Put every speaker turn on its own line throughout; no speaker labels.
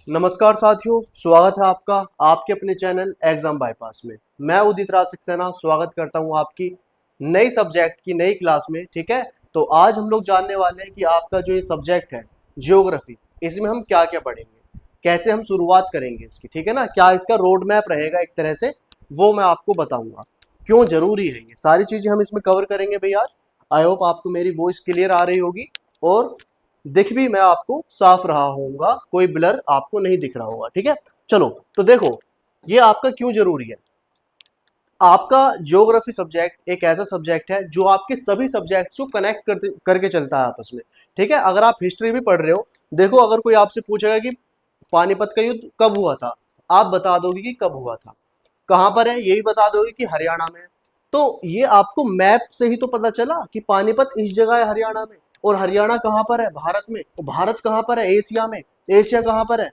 नमस्कार साथियों, स्वागत है आपका आपके अपने चैनल एग्जाम बाईपास में। मैं उदित राज सक्सेना स्वागत करता हूं आपकी नई सब्जेक्ट की नई क्लास में। ठीक है, तो आज हम लोग जानने वाले हैं कि आपका जो ये सब्जेक्ट है ज्योग्राफी, इसमें हम क्या क्या पढ़ेंगे, कैसे हम शुरुआत करेंगे इसकी। ठीक है ना, क्या इसका रोड मैप रहेगा एक तरह से, वो मैं आपको बताऊंगा। क्यों जरूरी है ये सारी चीजें हम इसमें कवर करेंगे भाई आज। आई होप आपको मेरी वॉइस क्लियर आ रही होगी और दिख भी मैं आपको साफ रहा होऊंगा, कोई ब्लर आपको नहीं दिख रहा होगा। ठीक है, चलो तो देखो ये आपका क्यों जरूरी है। आपका ज्योग्राफी सब्जेक्ट एक ऐसा सब्जेक्ट है जो आपके सभी सब्जेक्ट्स को कनेक्ट करके चलता है आपस में। ठीक है, अगर आप हिस्ट्री भी पढ़ रहे हो, देखो अगर कोई आपसे पूछेगा कि पानीपत का युद्ध कब हुआ था, आप बता दोगे कि कब हुआ था। कहाँ पर है, यही बता दोगे कि हरियाणा में है। तो ये आपको मैप से ही तो पता चला कि पानीपत इस जगह है हरियाणा में, और हरियाणा कहाँ पर है, भारत में। और भारत कहाँ पर है, एशिया में। एशिया कहाँ पर है,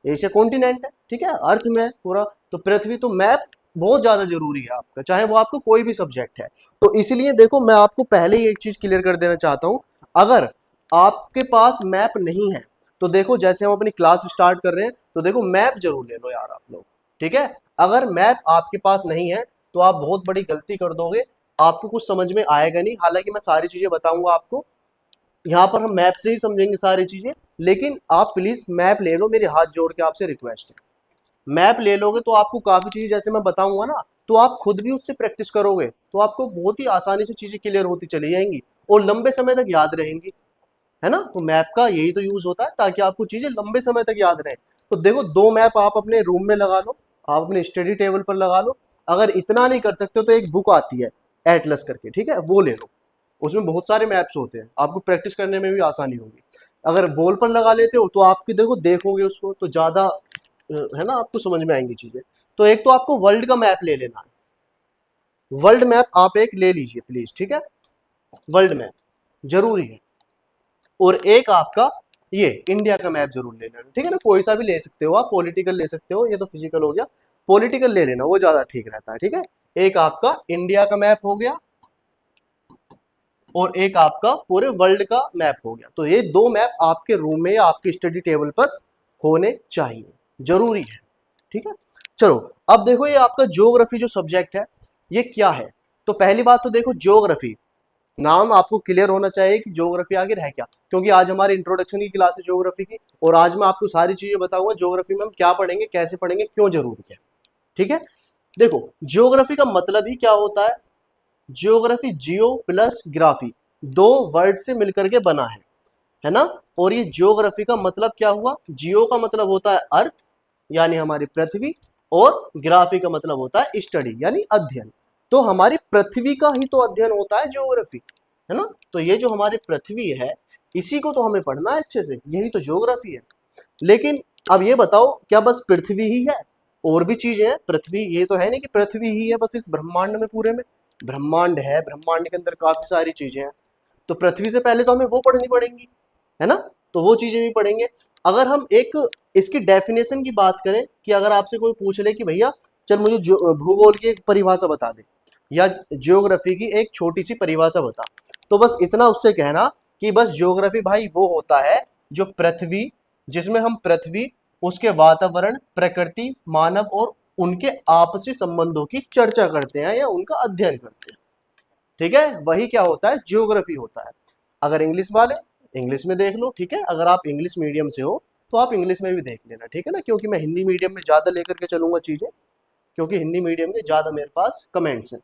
एशिया कॉन्टिनेंट है। ठीक है, अर्थ में है पूरा, तो पृथ्वी। तो मैप बहुत ज्यादा जरूरी है आपका, चाहे वो आपको कोई भी सब्जेक्ट है। तो इसलिए देखो मैं आपको पहले ही एक चीज क्लियर कर देना चाहता हूं। अगर आपके पास मैप नहीं है तो देखो, जैसे हम अपनी क्लास स्टार्ट कर रहे हैं तो देखो मैप जरूर ले लो यार आप लोग। ठीक है, अगर मैप आपके पास नहीं है तो आप बहुत बड़ी गलती कर दोगे, आपको कुछ समझ में आएगा नहीं। हालांकि मैं सारी चीजें बताऊंगा आपको, यहाँ पर हम मैप से ही समझेंगे सारी चीजें। लेकिन आप प्लीज मैप ले लो, मेरे हाथ जोड़ के आपसे रिक्वेस्ट है। मैप ले लोगे तो आपको काफी चीजें जैसे मैं बताऊंगा ना, तो आप खुद भी उससे प्रैक्टिस करोगे तो आपको बहुत ही आसानी से चीजें क्लियर होती चली जाएंगी और लंबे समय तक याद रहेंगी। है ना, तो मैप का यही तो यूज होता है, ताकि आपको चीजें लंबे समय तक याद रहे। तो देखो दो मैप आप अपने रूम में लगा लो, आप अपने स्टडी टेबल पर लगा लो। अगर इतना नहीं कर सकते हो तो एक बुक आती है एटलस करके, ठीक है, वो ले लो। उसमें बहुत सारे मैप्स होते हैं, आपको प्रैक्टिस करने में भी आसानी होगी। अगर वॉल पर लगा लेते हो तो आपकी देखो देखोगे उसको तो ज्यादा है ना, आपको समझ में आएंगी चीजें। तो एक तो आपको वर्ल्ड का मैप ले लेना है, वर्ल्ड मैप आप एक ले लीजिए प्लीज। ठीक है, वर्ल्ड मैप जरूरी है। और एक आपका ये इंडिया का मैप जरूर ले लेना। ठीक है ना, कोई सा भी ले सकते हो आप, पॉलिटिकल ले सकते हो, ये तो फिजिकल हो गया। पॉलिटिकल ले लेना, वो ज्यादा ठीक रहता है। ठीक है, एक आपका इंडिया का मैप हो गया और एक आपका पूरे वर्ल्ड का मैप हो गया। तो ये दो मैप आपके रूम में या आपके स्टडी टेबल पर होने चाहिए, जरूरी है। ठीक है, चलो अब देखो ये आपका ज्योग्राफी जो सब्जेक्ट है ये क्या है। तो पहली बात तो देखो, ज्योग्राफी नाम आपको क्लियर होना चाहिए कि ज्योग्राफी आखिर है क्या, क्योंकि आज हमारी इंट्रोडक्शन की क्लास है ज्योग्राफी की, और आज मैं आपको सारी चीजें बताऊंगा ज्योग्राफी में हम क्या पढ़ेंगे, कैसे पढ़ेंगे, क्यों जरूरी है। ठीक है, देखो ज्योग्राफी का मतलब ही क्या होता है। जियोग्राफी, जियो प्लस ग्राफी, दो वर्ड से मिलकर के बना है ना। और ये जियोग्राफी का मतलब क्या हुआ, जियो का मतलब होता है अर्थ यानी हमारी पृथ्वी, और ग्राफी का मतलब होता है स्टडी यानी अध्ययन। तो हमारी पृथ्वी का ही तो अध्ययन होता है ज्योग्राफी, है ना। तो ये जो हमारी पृथ्वी है इसी को तो हमें पढ़ना है अच्छे से, यही तो ज्योग्राफी है। लेकिन अब ये बताओ, क्या बस पृथ्वी ही है, और भी चीजें हैं। पृथ्वी ये तो है नहीं कि पृथ्वी ही है बस इस ब्रह्मांड में, पूरे में ब्रह्मांड है, ब्रह्मांड के अंदर काफी सारी चीजें हैं। तो पृथ्वी से पहले तो हमें वो पढ़नी पड़ेंगी, है ना। तो वो चीजें भी पढ़ेंगे। अगर हम एक इसकी डेफिनेशन की बात करें, कि अगर आपसे कोई पूछ ले कि भैया चल मुझे भूगोल की एक परिभाषा बता दे, या ज्योग्राफी की एक छोटी सी परिभाषा बता, तो बस इतना उससे कहना कि बस ज्योग्राफी भाई वो होता है जो पृथ्वी, जिसमें हम पृथ्वी, उसके वातावरण, प्रकृति, मानव और उनके आपसी संबंधों की चर्चा करते हैं या उनका अध्ययन करते हैं। ठीक है, वही क्या होता है, ज्योग्राफी होता है। अगर इंग्लिश वाले इंग्लिश में देख लो, ठीक है, अगर आप इंग्लिश मीडियम से हो तो आप इंग्लिश में भी देख लेना। ठीक है ना, क्योंकि मैं हिंदी मीडियम में ज्यादा लेकर के चलूंगा चीजें, क्योंकि हिंदी मीडियम के ज्यादा मेरे पास कमेंट्स हैं।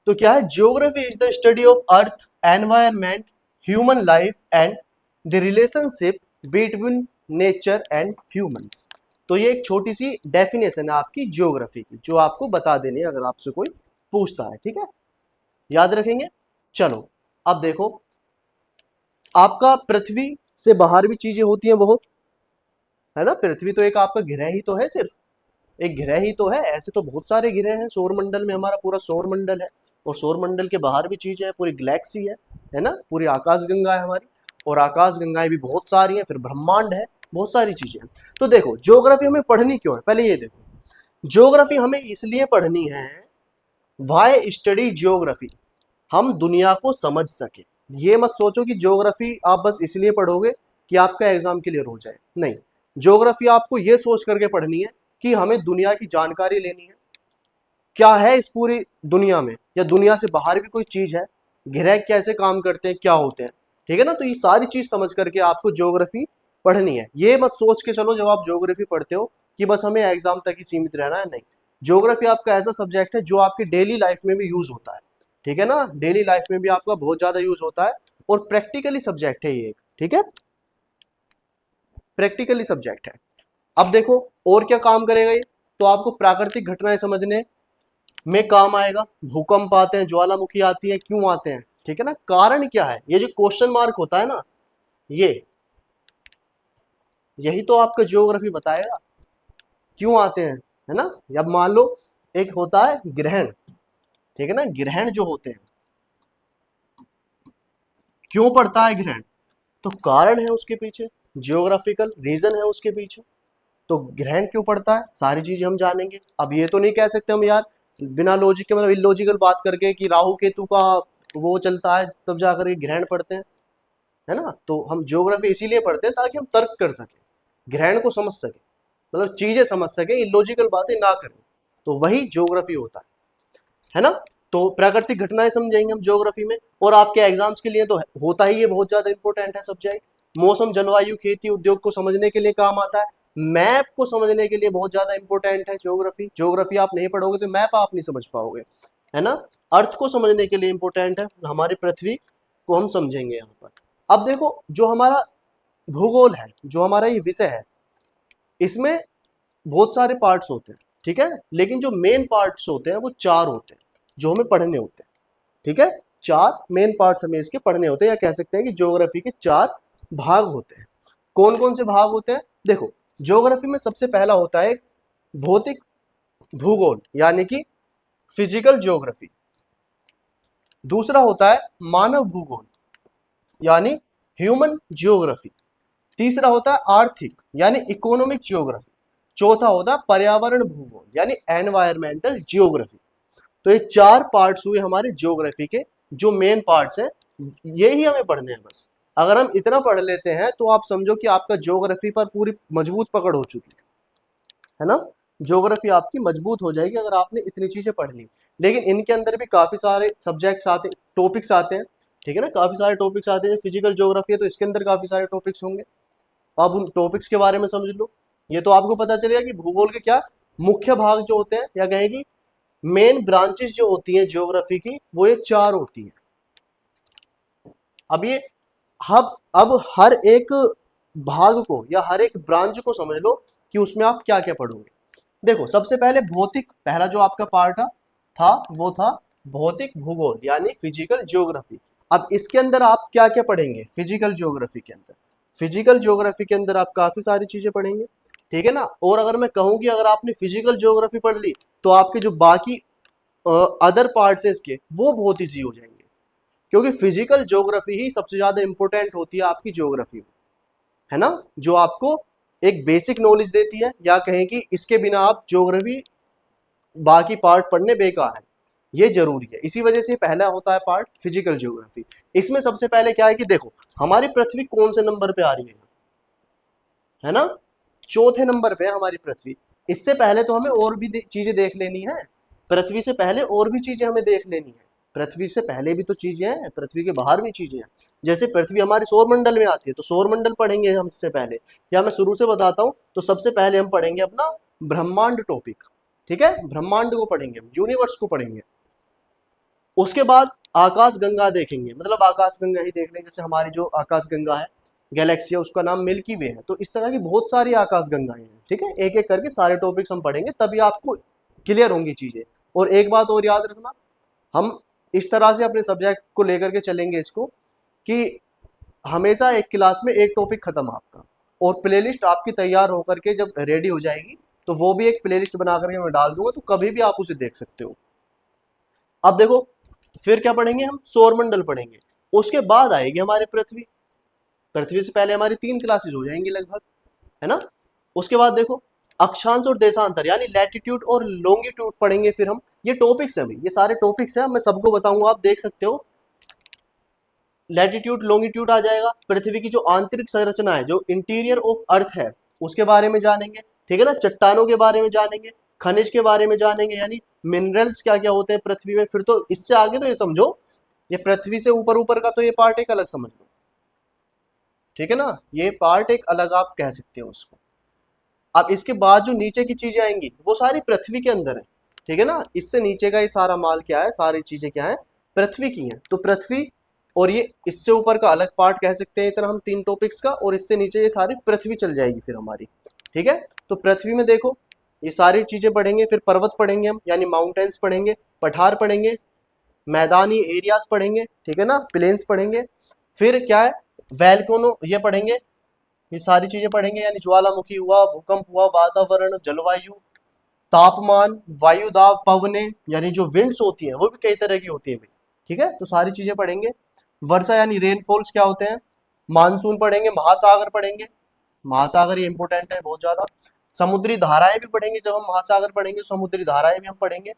तो क्या है, geography is the study of earth, environment, human life and the relationship between nature and humans. तो ये एक छोटी सी डेफिनेशन है आपकी ज्योग्राफी की, जो आपको बता देनी है अगर आपसे कोई पूछता है। ठीक है, याद रखेंगे। चलो अब देखो, आपका पृथ्वी से बाहर भी चीजें होती हैं बहुत, है ना। पृथ्वी तो एक आपका ग्रह ही तो है, सिर्फ एक ग्रह ही तो है, ऐसे तो बहुत सारे ग्रह हैं सौर मंडल में, हमारा पूरा सौर मंडल है। और सौर मंडल के बाहर भी चीजें हैं, पूरी गैलेक्सी है ना, पूरी आकाश गंगा है हमारी, और आकाश गंगाएं भी बहुत सारी हैं, फिर ब्रह्मांड है, बहुत सारी चीजें हैं। तो देखो ज्योग्राफी हमें पढ़नी क्यों है, पहले ये देखो। ज्योग्राफी हमें इसलिए पढ़नी है, वाई स्टडी ज्योग्राफी, हम दुनिया को समझ सके। ये मत सोचो कि ज्योग्राफी आप बस इसलिए पढ़ोगे कि आपका एग्जाम क्लियर हो जाए, नहीं। ज्योग्राफी आपको ये सोच करके पढ़नी है कि हमें दुनिया की जानकारी लेनी है, क्या है इस पूरी दुनिया में, या दुनिया से बाहर भी कोई चीज है, ग्रह कैसे काम करते हैं, क्या होते हैं, ठीक है ना। तो ये सारी चीज समझ करके आपको ज्योग्राफी पढ़नी है। ये मत सोच के चलो जब आप ज्योग्राफी पढ़ते हो कि बस हमें एग्जाम तक ही सीमित रहना है, नहीं। ज्योग्राफी आपका ऐसा सब्जेक्ट है जो आपकी डेली लाइफ में भी यूज होता है, ठीक है ना, डेली लाइफ में भी आपका बहुत ज्यादा यूज होता है, और प्रैक्टिकली सब्जेक्ट है ये एक, ठीक है, प्रैक्टिकली सब्जेक्ट है। अब देखो और क्या काम करेगा ये, तो आपको प्राकृतिक घटनाएं समझने में काम आएगा। भूकंप आते हैं, ज्वालामुखी आती है, क्यों आते हैं, ठीक है ना, कारण क्या है, ये जो क्वेश्चन मार्क होता है ना, ये यही तो आपका ज्योग्राफी बताएगा क्यों आते हैं, है ना। अब मान लो एक होता है ग्रहण, ठीक है ना, ग्रहण जो होते हैं, क्यों पड़ता है ग्रहण, तो कारण है उसके पीछे, जियोग्राफिकल रीजन है उसके पीछे। तो ग्रहण क्यों पड़ता है, सारी चीजें हम जानेंगे। अब ये तो नहीं कह सकते हम यार बिना लॉजिक के, मतलब इलॉजिकल बात करके कि राहु केतु का वो चलता है तब जाकर के ग्रहण पड़ते हैं, है ना। तो हम ज्योग्राफी इसीलिए पढ़ते हैं ताकि हम तर्क कर सके, ग्रहण को समझ सके, मतलब चीजें समझ सके, इलॉजिकल बातें ना करें। तो वही ज्योग्राफी होता है ना। तो प्राकृतिक घटनाएं समझेंगे हम ज्योग्राफी में, और आपके एग्जाम्स के लिए तो होता ही ये बहुत ज्यादा इंपॉर्टेंट है सब्जेक्ट। मौसम, जलवायु, खेती, उद्योग को समझने के लिए काम आता है। मैप को समझने के लिए बहुत ज्यादा इंपॉर्टेंट है ज्योग्राफी। ज्योग्राफी आप नहीं पढ़ोगे तो मैप आप नहीं समझ पाओगे, है ना। अर्थ को समझने के लिए इंपॉर्टेंट है, हमारी पृथ्वी को हम समझेंगे यहाँ पर। अब देखो जो हमारा भूगोल है, जो हमारा ये विषय है, इसमें बहुत सारे पार्ट्स होते हैं, ठीक है, लेकिन जो मेन पार्ट्स होते हैं वो चार होते हैं जो हमें पढ़ने होते हैं, ठीक है। चार मेन पार्ट्स हमें इसके पढ़ने होते हैं, या कह सकते हैं कि ज्योग्राफी के चार भाग होते हैं। कौन कौन से भाग होते हैं, देखो ज्योग्राफी में सबसे पहला होता है भौतिक भूगोल यानी कि फिजिकल ज्योग्राफी। दूसरा होता है मानव भूगोल यानी ह्यूमन ज्योग्राफी। तीसरा होता है आर्थिक यानी इकोनॉमिक ज्योग्राफी। चौथा होता है पर्यावरण भूगोल यानी एनवायरमेंटल ज्योग्राफी। तो ये चार पार्ट्स हुए हमारे ज्योग्राफी के, जो मेन पार्ट्स हैं, यही हमें पढ़ने हैं बस। अगर हम इतना पढ़ लेते हैं तो आप समझो कि आपका ज्योग्राफी पर पूरी मजबूत पकड़ हो चुकी है ना। ज्योग्राफी आपकी मजबूत हो जाएगी अगर आपने इतनी चीजें पढ़ ली। लेकिन इनके अंदर भी काफी सारे सब्जेक्ट्स आते हैं, टॉपिक्स आते हैं, ठीक है ना, काफी सारे टॉपिक्स आते हैं। फिजिकल ज्योग्राफी है तो इसके अंदर काफी सारे टॉपिक्स होंगे। अब उन टॉपिक्स के बारे में समझ लो, ये तो आपको पता चलेगा कि भूगोल के क्या मुख्य भाग जो होते हैं, या कहें कि मेन ब्रांचेस जो होती हैं ज्योग्राफी की, वो ये चार होती हैं। अब ये अब हर एक भाग को या हर एक ब्रांच को समझ लो कि उसमें आप क्या क्या पढ़ोगे। देखो सबसे पहले भौतिक, पहला जो आपका पार्ट था वो था भौतिक भूगोल यानी फिजिकल ज्योग्राफी। अब इसके अंदर आप क्या क्या पढ़ेंगे, फिजिकल ज्योग्राफी के अंदर, फिजिकल ज्योग्राफी के अंदर आप काफी सारी चीजें पढ़ेंगे, ठीक है ना। और अगर मैं कहूँ कि अगर आपने फिजिकल ज्योग्राफी पढ़ ली तो आपके जो बाकी अदर पार्ट्स है इसके, वो बहुत ईजी हो जाएंगे, क्योंकि फिजिकल ज्योग्राफी ही सबसे ज्यादा इंपॉर्टेंट होती है आपकी ज्योग्राफी में, है ना, जो आपको एक बेसिक नॉलेज देती है, या कहें कि इसके बिना आप ज्योग्राफी बाकी पार्ट पढ़ने बेकार है, ये जरूरी है। इसी वजह से पहला होता है पार्ट फिजिकल ज्योग्राफी। इसमें सबसे पहले क्या है कि देखो हमारी पृथ्वी कौन से नंबर पे आ रही है ना, चौथे नंबर पे है हमारी पृथ्वी। इससे पहले तो हमें और भी चीजें देख लेनी है, पृथ्वी से पहले और भी चीजें हमें देख लेनी है। पृथ्वी से पहले भी तो चीजें हैं, पृथ्वी के बाहर भी चीजें हैं। जैसे पृथ्वी हमारे सौर मंडल में आती है तो सौर मंडल पढ़ेंगे हम इससे पहले, या मैं शुरू से बताता हूँ तो सबसे पहले हम पढ़ेंगे अपना ब्रह्मांड टॉपिक, ठीक है, ब्रह्मांड को पढ़ेंगे, यूनिवर्स को पढ़ेंगे। उसके बाद आकाश गंगा देखेंगे, मतलब आकाश गंगा ही देख लेंगे, जैसे हमारी जो आकाश गंगा है गैलेक्सी है उसका नाम मिल्की वे है। तो इस तरह की बहुत सारी आकाश गंगाएं हैं, ठीक है, एक एक करके सारे टॉपिक्स हम पढ़ेंगे तभी आपको क्लियर होंगी चीजें। और एक बात और याद रखना, हम इस तरह से अपने सब्जेक्ट को लेकर के चलेंगे इसको कि हमेशा एक क्लास में एक टॉपिक खत्म आपका, और प्लेलिस्ट आपकी तैयार होकर के जब रेडी हो जाएगी तो वो भी एक प्लेलिस्ट बना करके मैं डाल दूंगा, तो कभी भी आप उसे देख सकते हो। अब देखो फिर क्या पढ़ेंगे हम, सौरमंडल पढ़ेंगे। उसके बाद आएगी हमारी पृथ्वी, पृथ्वी से पहले हमारी 3 क्लासेस हो जाएंगी लगभग, है ना। उसके बाद देखो अक्षांश और देशांतर यानी लैटिट्यूड और लॉन्गिट्यूड पढ़ेंगे फिर हम। ये टॉपिक्स है भाई, ये सारे टॉपिक्स है, मैं सबको बताऊंगा, आप देख सकते हो। लैटिट्यूड लॉन्गिट्यूड आ जाएगा, पृथ्वी की जो आंतरिक संरचना है, जो इंटीरियर ऑफ अर्थ है उसके बारे में जानेंगे, ठीक है ना। चट्टानों के बारे में जानेंगे, खनिज के बारे में जानेंगे, यानी मिनरल्स क्या क्या होते हैं पृथ्वी में। फिर तो इससे आगे तो ये समझो, ये पृथ्वी से ऊपर ऊपर का तो ये पार्ट एक अलग समझ लो, ठीक है ना, ये पार्ट एक अलग आप कह सकते हो उसको। अब इसके बाद जो नीचे की चीजें आएंगी वो सारी पृथ्वी के अंदर है, ठीक है ना। इससे नीचे का ये सारा माल क्या है, सारी चीजें क्या है, पृथ्वी की हैं। तो पृथ्वी और ये इससे ऊपर का अलग पार्ट कह सकते हैं इतना हम 3 टॉपिक्स का, और इससे नीचे ये सारी पृथ्वी चल जाएगी फिर हमारी, ठीक है। तो पृथ्वी में देखो ये सारी चीजें पढ़ेंगे, फिर पर्वत पढ़ेंगे हम, यानी माउंटेन्स पढ़ेंगे, पठार पढ़ेंगे, मैदानी एरियाज पढ़ेंगे, ठीक है ना, प्लेन्स पढ़ेंगे। फिर क्या है, वैल्कोनो ये पढ़ेंगे, ये सारी चीजें पढ़ेंगे, यानी ज्वालामुखी हुआ, भूकंप हुआ, वातावरण, जलवायु, तापमान, वायु दाब, पवने, यानी जो विंड्स होती हैं वो भी कई तरह की होती है भाई, ठीक है। तो सारी चीजें पढ़ेंगे। वर्षा यानी रेनफॉल्स क्या होते हैं, मानसून पढ़ेंगे, महासागर पढ़ेंगे, महासागर ये इंपॉर्टेंट है बहुत ज्यादा। समुद्री धाराएं भी पढ़ेंगे, जब हम महासागर पढ़ेंगे समुद्री धाराएं भी हम पढ़ेंगे।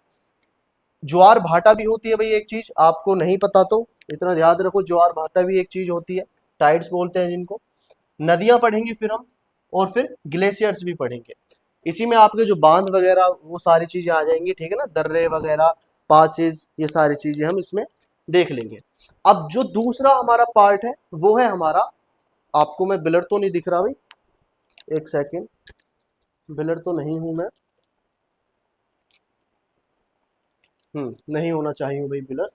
ज्वार भाटा भी होती है भाई एक चीज, आपको नहीं पता तो इतना याद रखो, ज्वार भाटा भी एक चीज होती है, टाइड्स बोलते हैं जिनको। नदियां पढ़ेंगे फिर हम, और फिर ग्लेशियर्स भी पढ़ेंगे। इसी में आपके जो बांध वगैरह वो सारी चीजें आ जाएंगी, ठीक है ना, दर्रे वगैरह, पासेस, ये सारी चीजें हम इसमें देख लेंगे। अब जो दूसरा हमारा पार्ट है वो है हमारा, आपको मैं बिलर तो नहीं दिख रहा भाई, एक सेकेंड, बिलर तो नहीं हूं मैं, नहीं होना चाहिए भाई बिलर,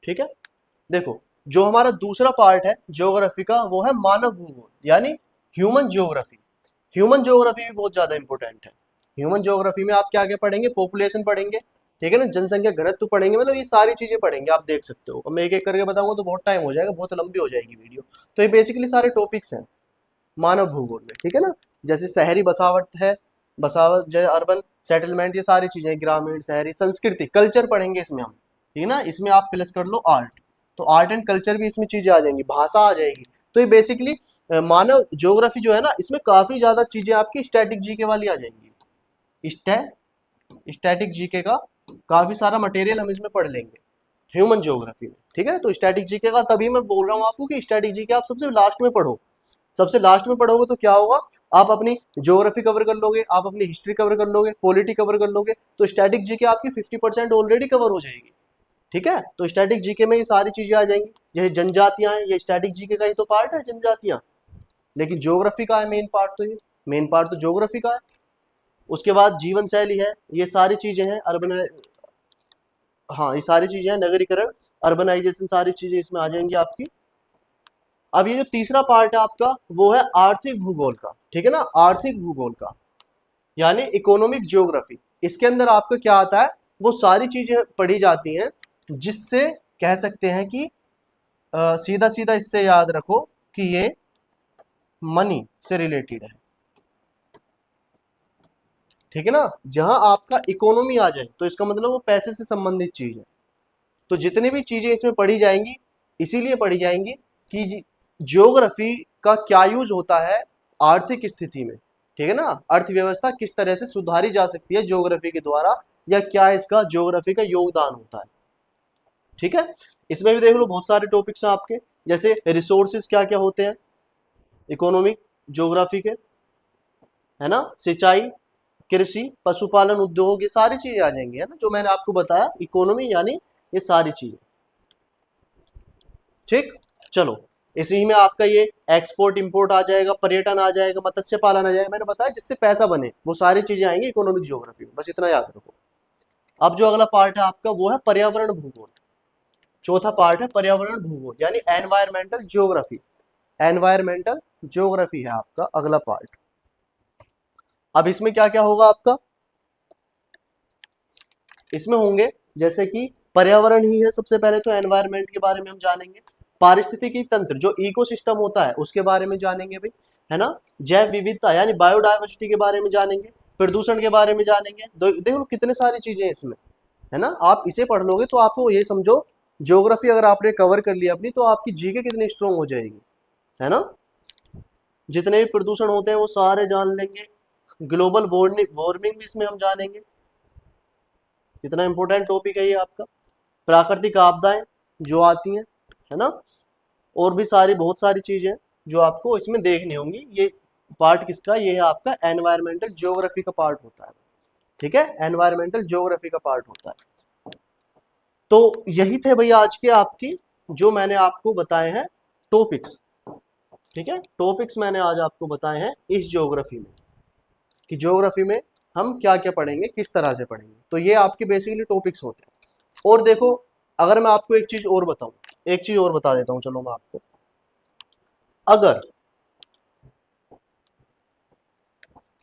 ठीक है। देखो जो हमारा दूसरा पार्ट है ज्योग्राफी का वो है मानव भूगोल, यानी ह्यूमन ज्योग्राफी। ह्यूमन ज्योग्राफी भी बहुत ज्यादा इंपॉर्टेंट है। ह्यूमन ज्योग्राफी में आप क्या क्या पढ़ेंगे, पॉपुलेशन पढ़ेंगे, ठीक है ना, जनसंख्या घनत्व पढ़ेंगे, मतलब ये सारी चीजें पढ़ेंगे, आप देख सकते हो। मैं एक एक करके बताऊंगा तो बहुत टाइम हो जाएगा, बहुत लंबी हो जाएगी वीडियो। तो ये बेसिकली सारे टॉपिक्स हैं मानव भूगोल में, ठीक है ना। जैसे शहरी बसावट है, बसावट जैसे अर्बन सेटलमेंट, ये सारी चीजें, ग्रामीण, शहरी, संस्कृति, कल्चर पढ़ेंगे इसमें हम, ठीक है ना। इसमें आप प्लस कर लो आर्ट, तो आर्ट एंड कल्चर भी इसमें चीजें आ जाएंगी, भाषा आ जाएगी। तो ये बेसिकली मानव ज्योग्राफी जो है ना, इसमें काफी ज्यादा चीजें आपकी स्टैटिक जीके वाली आ जाएंगी। स्टैटिक जीके का काफी सारा मटेरियल हम इसमें पढ़ लेंगे ह्यूमन ज्योग्राफी में, ठीक है। तो स्टैटिक जीके का तभी मैं बोल रहा हूँ आपको कि स्टैटिक जीके आप सबसे लास्ट में पढ़ो। सबसे लास्ट में पढ़ोगे तो क्या होगा, आप अपनी ज्योग्राफी कवर कर लोगे, आप अपनी हिस्ट्री कवर कर लोगे, पॉलिटी कवर कर लोगे, तो स्टैटिक जीके आपकी 50% ऑलरेडी कवर हो जाएगी, ठीक है। तो स्टैटिक जीके में ये सारी चीजें आ जाएंगी। जैसे जनजातियां हैं, ये स्टैटिक जीके का ही तो पार्ट है जनजातियां, लेकिन ज्योग्राफी का है मेन पार्ट, तो ये मेन पार्ट तो ज्योग्राफी का है। उसके बाद जीवन शैली है, ये सारी चीजें हैं, अर्बन, हाँ ये सारी चीजें हैं, नगरीकरण, अर्बनाइजेशन, सारी चीजें इसमें आ जाएंगी आपकी। अब ये जो तीसरा पार्ट है आपका वो है आर्थिक भूगोल का, ठीक है ना, आर्थिक भूगोल का, यानी इकोनॉमिक ज्योग्राफी। इसके अंदर आपको क्या आता है, वो सारी चीजें पढ़ी जाती हैं जिससे कह सकते हैं कि सीधा सीधा इससे याद रखो कि ये मनी से रिलेटेड है, ठीक है ना। जहां आपका इकोनॉमी आ जाए तो इसका मतलब वो पैसे से संबंधित चीज है। तो जितनी भी चीजें इसमें पढ़ी जाएंगी इसीलिए पढ़ी जाएंगी कि ज्योग्राफी का क्या यूज होता है आर्थिक स्थिति में, ठीक है ना, अर्थव्यवस्था किस तरह से सुधारी जा सकती है ज्योग्राफी के द्वारा, या क्या इसका ज्योग्राफी का योगदान होता है, ठीक है। इसमें भी देख लो बहुत सारे टॉपिक्स हैं आपके, जैसे रिसोर्सेज क्या क्या होते हैं इकोनॉमिक ज्योग्राफी के, है ना, सिंचाई, कृषि, पशुपालन, उद्योग, ये सारी चीजें आ जाएंगी, है ना, जो मैंने आपको बताया इकोनॉमी, यानी ये सारी चीजें, ठीक। चलो इसी में आपका ये एक्सपोर्ट इंपोर्ट आ जाएगा, पर्यटन आ जाएगा, मत्स्य पालन आ जाएगा, मैंने बताया जिससे पैसा बने वो सारी चीजें आएंगी इकोनॉमिक ज्योग्राफी में, बस इतना याद रखो। अब जो अगला पार्ट है आपका वो है पर्यावरण भूगोल। चौथा पार्ट है पर्यावरण भूगोल, यानी एनवायरमेंटल ज्योग्राफी। एनवायरमेंटल ज्योग्राफी है आपका अगला पार्ट। अब इसमें क्या क्या होगा आपका, इसमें होंगे जैसे कि पर्यावरण ही है, सबसे पहले तो एनवायरमेंट के बारे में हम जानेंगे। पारिस्थितिकी तंत्र जो इकोसिस्टम होता है उसके बारे में जानेंगे भाई, है ना। जैव विविधता यानी बायोडायवर्सिटी के बारे में जानेंगे। प्रदूषण के बारे में जानेंगे। देखो कितने सारी चीजें हैं इसमें, है ना। आप इसे पढ़ लोगे तो आपको ये समझो ज्योग्राफी अगर आपने कवर कर लिया अपनी, तो आपकी जीके कितनी स्ट्रांग हो जाएगी, है ना। जितने भी प्रदूषण होते हैं वो सारे जान लेंगे। ग्लोबल वार्मिंग भी इसमें हम जानेंगे, कितना इंपॉर्टेंट टॉपिक है ये आपका। प्राकृतिक आपदाएं जो आती हैं, है ना, और भी सारी बहुत सारी चीजें जो आपको इसमें देखनी होंगी, ये पार्ट किसका, ये है आपका एनवायरमेंटल ज्योग्राफी का पार्ट होता है। ठीक है, एनवायरमेंटल ज्योग्राफी का पार्ट होता है। तो यही थे भैया आज के आपकी जो मैंने आपको बताए हैं टॉपिक्स। ठीक है, टॉपिक्स मैंने आज आपको बताए हैं इस ज्योग्राफी में, कि ज्योग्राफी में हम क्या क्या पढ़ेंगे, किस तरह से पढ़ेंगे। तो ये आपके बेसिकली टॉपिक्स होते हैं। और देखो, अगर मैं आपको एक चीज और बताऊं, एक चीज और बता देता हूं, चलो मैं आपको, अगर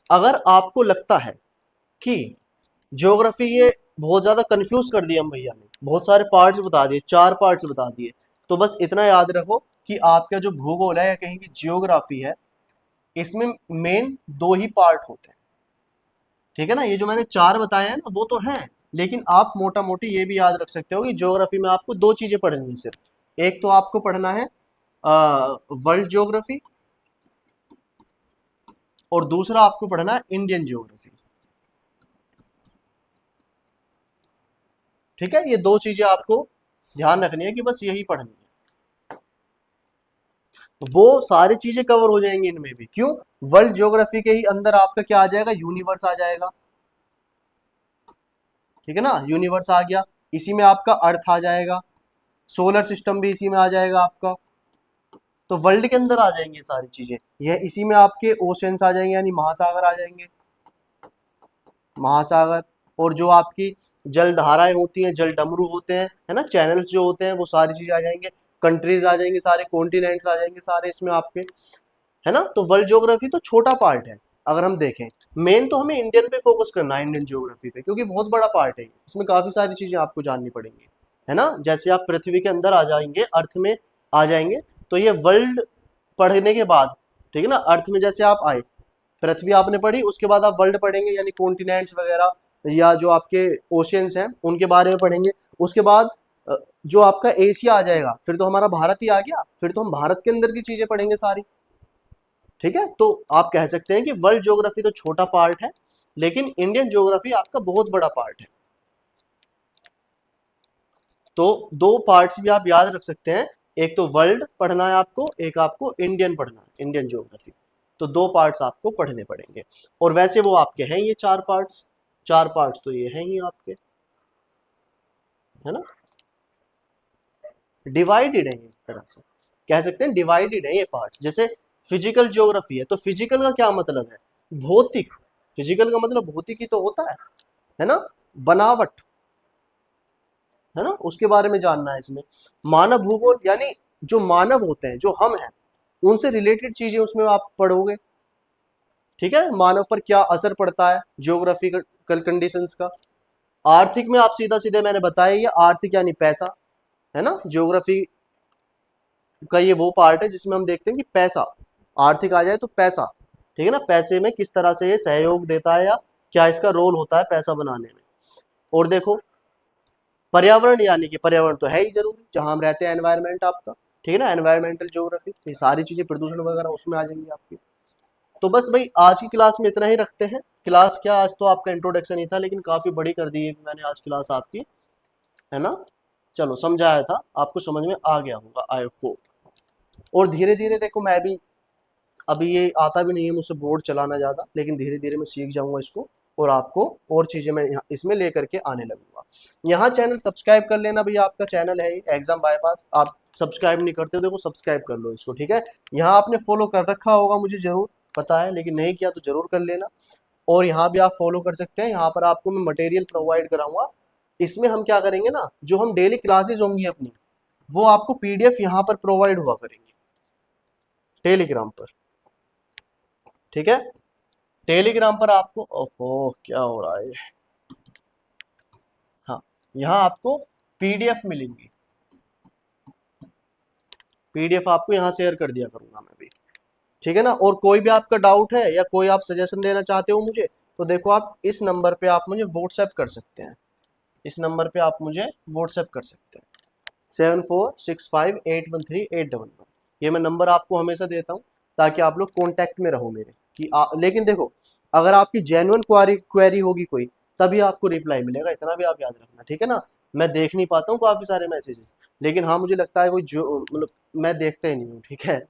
अगर आपको लगता है कि ज्योग्राफी ये बहुत ज्यादा कंफ्यूज कर दिया हम भैया ने, बहुत सारे पार्ट्स बता दिए, 4 पार्ट्स बता दिए, तो बस इतना याद रखो कि आपका जो भूगोल है या कहीं की ज्योग्राफी है, इसमें मेन 2 ही पार्ट होते हैं। ठीक है ना, ये जो मैंने 4 बताए हैं ना वो तो हैं, लेकिन आप मोटा मोटी ये भी याद रख सकते हो कि ज्योग्राफी में आपको 2 चीजें पढ़नी है सिर्फ। एक तो आपको पढ़ना है वर्ल्ड ज्योग्राफी, और दूसरा आपको पढ़ना है इंडियन ज्योग्राफी। ठीक है, ये 2 चीजें आपको ध्यान रखनी है कि बस यही पढ़नी है। वो सारी चीजें कवर हो जाएंगी इनमें भी। क्यों? वर्ल्ड ज्योग्राफी के ही अंदर आपका क्या आ जाएगा, यूनिवर्स आ जाएगा। ठीक है ना, यूनिवर्स आ गया, इसी में आपका अर्थ आ जाएगा, सोलर सिस्टम भी इसी में आ जाएगा आपका। तो वर्ल्ड के अंदर आ जाएंगे सारी चीजें, यह इसी में आपके ओशंस आ जाएंगे, यानी महासागर आ जाएंगे, महासागर। और जो आपकी जल धाराएं होती हैं, जल डमरू होते हैं, है ना, चैनल्स जो होते हैं, वो सारी चीजें आ जाएंगे, कंट्रीज आ जाएंगे, सारे कॉन्टिनेंट्स आ जाएंगे सारे इसमें आपके, है ना। तो वर्ल्ड ज्योग्राफी तो छोटा पार्ट है अगर हम देखें, मेन तो हमें इंडियन पे फोकस करना है, इंडियन ज्योग्राफी पे, क्योंकि बहुत बड़ा पार्ट है, इसमें काफी सारी चीजें आपको जाननी पड़ेंगी, है ना। जैसे आप पृथ्वी के अंदर आ जाएंगे, अर्थ में आ जाएंगे, तो ये वर्ल्ड पढ़ने के बाद, ठीक है ना, अर्थ में जैसे आप आए, पृथ्वी आपने पढ़ी, उसके बाद आप वर्ल्ड पढ़ेंगे, यानी कॉन्टिनेंट्स वगैरह या जो आपके ओशियंस हैं उनके बारे में पढ़ेंगे। उसके बाद जो आपका एशिया आ जाएगा, फिर तो हमारा भारत ही आ गया, फिर तो हम भारत के अंदर की चीजें पढ़ेंगे सारी। ठीक है, तो आप कह सकते हैं कि वर्ल्ड ज्योग्राफी तो छोटा पार्ट है, लेकिन इंडियन ज्योग्राफी आपका बहुत बड़ा पार्ट है। तो 2 पार्ट्स भी आप याद रख सकते हैं, एक तो वर्ल्ड पढ़ना है आपको, एक आपको इंडियन पढ़ना है, इंडियन ज्योग्राफी। तो 2 पार्ट्स आपको पढ़ने पड़ेंगे। और वैसे वो आपके हैं ये 4 पार्ट्स, 4 पार्ट्स तो ये हैं ही आपके, है ना, डिवाइडेड है एक तरह से, कह सकते हैं डिवाइडेड है ये पार्ट। जैसे फिजिकल ज्योग्राफी है, तो फिजिकल का क्या मतलब है, भौतिक। फिजिकल का मतलब भौतिक ही तो होता है ना, बनावट, है ना, उसके बारे में जानना है इसमें। मानव भूगोल यानी जो मानव होते हैं, जो हम हैं, उनसे रिलेटेड चीजें उसमें आप पढ़ोगे। ठीक है, मानव पर क्या असर पड़ता है ज्योग्राफिकल कंडीशंस का। आर्थिक में आप सीधा सीधे मैंने बताया, ये आर्थिक यानी पैसा, है ना, ज्योग्राफी का ये वो पार्ट है जिसमें हम देखते हैं कि पैसा, आर्थिक आ जाए तो पैसा, ठीक है ना, पैसे में किस तरह से ये सहयोग देता है, या क्या इसका रोल होता है पैसा बनाने में। और देखो, पर्यावरण यानी कि पर्यावरण तो है ही जरूरी, जहां हम रहते हैं, एनवायरनमेंट आपका, ठीक है ना, एनवायरमेंटल ज्योग्राफी, ये सारी चीजें प्रदूषण वगैरह उसमें आ जाएंगी आपकी। तो बस भाई आज की क्लास में इतना ही रखते हैं। क्लास क्या, आज तो आपका इंट्रोडक्शन ही था, लेकिन काफी बड़ी कर दी है मैंने आज क्लास आपकी, है ना। चलो, समझाया था, आपको समझ में आ गया होगा आई होप। और धीरे धीरे देखो, मैं भी अभी ये आता भी नहीं है मुझसे बोर्ड चलाना ज़्यादा, लेकिन धीरे धीरे मैं सीख जाऊंगा इसको, और आपको और चीज़ें मैं इसमें लेकर के आने लगूंगा। यहाँ चैनल सब्सक्राइब कर लेना भैया, आपका चैनल है एग्जाम बाईपास, आप सब्सक्राइब नहीं करते हो, देखो सब्सक्राइब कर लो इसको। ठीक है, यहाँ आपने फॉलो कर रखा होगा, मुझे जरूर पता है, लेकिन नहीं किया तो जरूर कर लेना। और यहाँ भी आप फॉलो कर सकते हैं, यहाँ पर आपको मैं मटेरियल प्रोवाइड कराऊंगा। इसमें हम क्या करेंगे ना, जो हम डेली क्लासेज होंगी अपनी, वो आपको पीडीएफ यहाँ पर प्रोवाइड हुआ करेंगे टेलीग्राम पर। ठीक है, टेलीग्राम पर आपको, ओहो क्या हो रहा है, हाँ, यहाँ आपको पीडीएफ मिलेंगी, पीडीएफ आपको यहाँ शेयर कर दिया करूंगा मैं भी। ठीक है ना, और कोई भी आपका डाउट है या कोई आप सजेशन देना चाहते हो मुझे, तो देखो आप इस नंबर पे आप मुझे व्हाट्सएप कर सकते हैं, इस नंबर पे आप मुझे व्हाट्सएप कर सकते हैं, 7465813811। ये मैं नंबर आपको हमेशा देता हूँ, ताकि आप लोग कॉन्टैक्ट में रहो मेरे, कि लेकिन देखो, अगर आपकी जेन्युइन क्वेरी होगी कोई, तभी आपको रिप्लाई मिलेगा, इतना भी आप याद रखना। ठीक है ना, मैं देख नहीं पाता हूँ काफ़ी सारे मैसेजेस, लेकिन हाँ मुझे लगता है कोई जो मतलब मैं देखता ही नहीं हूँ, ठीक है,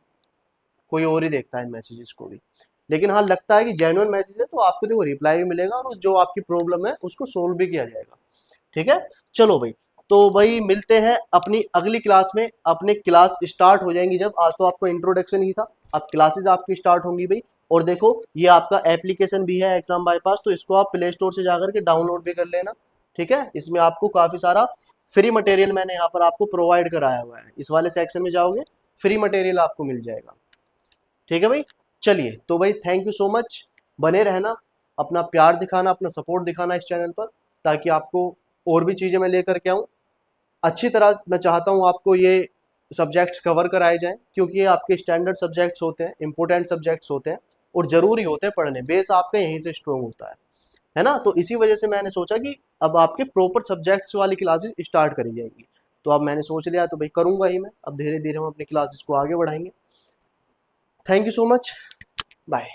कोई और ही देखता है मैसेजेस को भी। लेकिन हाँ लगता है कि जेन्युइन मैसेज है तो आपको देखो रिप्लाई भी मिलेगा और जो आपकी प्रॉब्लम है उसको सोल्व भी किया जाएगा। ठीक है, चलो भाई, तो भाई मिलते हैं अपनी अगली क्लास में। अपने क्लास स्टार्ट हो जाएंगी जब, आज तो आपको इंट्रोडक्शन ही था, अब क्लासेस आपकी स्टार्ट होंगी भाई। और देखो ये आपका एप्लीकेशन भी है एग्जाम बाईपास, तो इसको आप प्ले स्टोर से जाकर के डाउनलोड भी कर लेना। ठीक है, इसमें आपको काफी सारा फ्री मटेरियल मैंने यहाँ पर आपको प्रोवाइड कराया हुआ है, इस वाले सेक्शन में जाओगे फ्री मटेरियल आपको मिल जाएगा। ठीक है भाई, चलिए तो भाई थैंक यू सो मच, बने रहना, अपना प्यार दिखाना, अपना सपोर्ट दिखाना इस चैनल पर, ताकि आपको और भी चीज़ें मैं लेकर के आऊँ अच्छी तरह। मैं चाहता हूँ आपको ये सब्जेक्ट्स कवर कराए जाएं, क्योंकि ये आपके स्टैंडर्ड सब्जेक्ट्स होते हैं, इंपॉर्टेंट सब्जेक्ट्स होते हैं और ज़रूरी होते हैं पढ़ने, बेस आपका यहीं से स्ट्रॉन्ग होता है ना। तो इसी वजह से मैंने सोचा कि अब आपके प्रॉपर सब्जेक्ट्स वाली क्लासेस स्टार्ट करी जाएंगी, तो अब मैंने सोच लिया तो भाई करूँगा ही मैं, अब धीरे धीरे हम अपनी क्लासेस को आगे बढ़ाएंगे। Thank you so much, bye.